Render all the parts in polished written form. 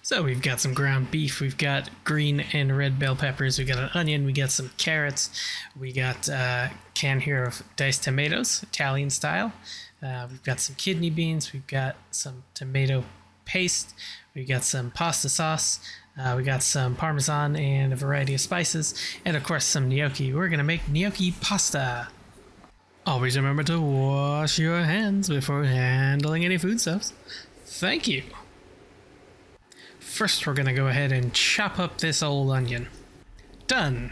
So we've got some ground beef, we've got green and red bell peppers, we got an onion, we got some carrots, we got a can here of diced tomatoes, Italian style. We've got some kidney beans, we've got some tomato paste, we've got some pasta sauce, we got some parmesan and a variety of spices, and of course some gnocchi. We're gonna make gnocchi pasta. Always remember to wash your hands before handling any foodstuffs. Thank you. First, we're gonna go ahead and chop up this old onion. Done.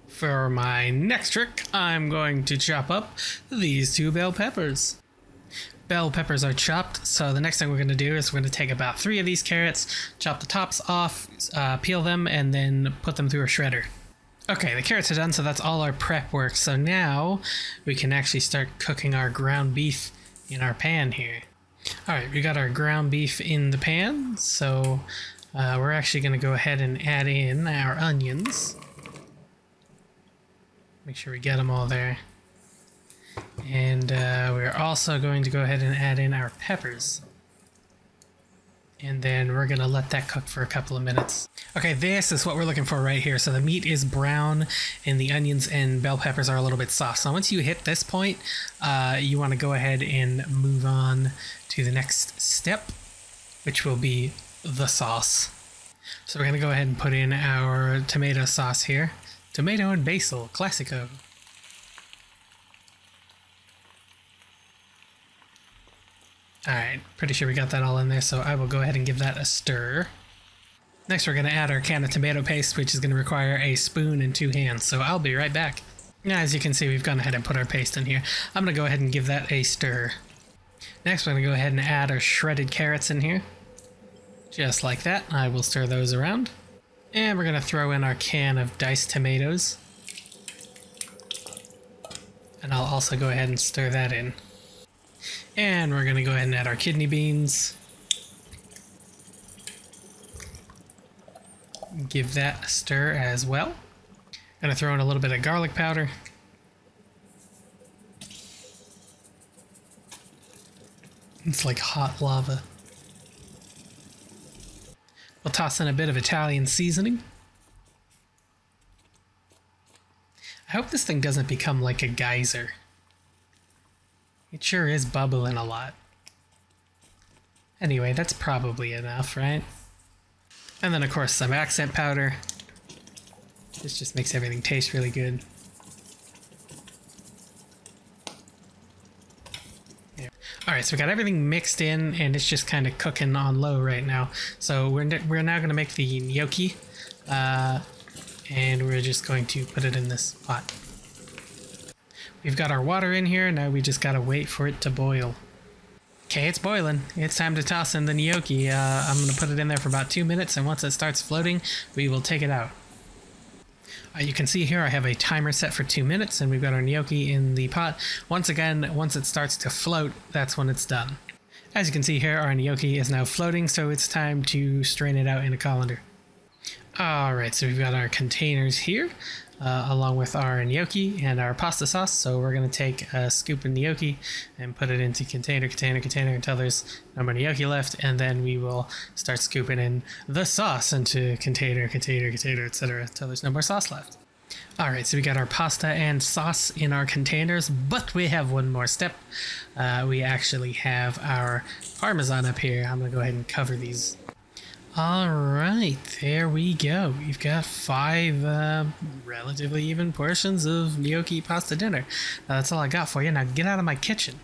For my next trick, I'm going to chop up these 2 bell peppers. Bell peppers are chopped, so the next thing we're gonna do is we're gonna take about 3 of these carrots, chop the tops off, peel them, and then put them through a shredder. Okay, the carrots are done, so that's all our prep work. So now we can actually start cooking our ground beef in our pan here. Alright, we got our ground beef in the pan, so we're actually going to go ahead and add in our onions. Make sure we get them all there. And we're also going to go ahead and add in our peppers. And then we're going to let that cook for a couple of minutes. Okay, this is what we're looking for right here. So the meat is brown and the onions and bell peppers are a little bit soft. So once you hit this point, you want to go ahead and move on to the next step, which will be the sauce. So we're going to go ahead and put in our tomato sauce here. Tomato and basil, classico. Alright, pretty sure we got that all in there, so I will go ahead and give that a stir. Next we're going to add our can of tomato paste, which is going to require a spoon and 2 hands, so I'll be right back. Now, as you can see, we've gone ahead and put our paste in here. I'm going to go ahead and give that a stir. Next we're going to go ahead and add our shredded carrots in here. Just like that. I will stir those around. And we're going to throw in our can of diced tomatoes. And I'll also go ahead and stir that in. And we're going to go ahead and add our kidney beans. Give that a stir as well. Going to throw in a little bit of garlic powder. It's like hot lava. We'll toss in a bit of Italian seasoning. I hope this thing doesn't become like a geyser. It sure is bubbling a lot. Anyway, that's probably enough, right? And then, of course, some accent powder. This just makes everything taste really good. Yeah. Alright, so we got everything mixed in, and it's just kind of cooking on low right now. So we're now going to make the gnocchi, and we're just going to put it in this pot. We've got our water in here, now we just gotta wait for it to boil. Okay, it's boiling. It's time to toss in the gnocchi. I'm gonna put it in there for about 2 minutes, and once it starts floating, we will take it out. You can see here I have a timer set for 2 minutes, and we've got our gnocchi in the pot. Once again, once it starts to float, that's when it's done. As you can see here, our gnocchi is now floating, so it's time to strain it out in a colander. Alright, so we've got our containers here. Along with our gnocchi and our pasta sauce. So we're going to take a scoop of gnocchi and put it into container until there's no more gnocchi left, and then we will start scooping in the sauce into container, etc. until there's no more sauce left. Alright, so we got our pasta and sauce in our containers, but we have one more step. We actually have our parmesan up here. I'm going to go ahead and cover these. Alright, there we go. We've got 5 relatively even portions of gnocchi pasta dinner. That's all I got for you. Now get out of my kitchen.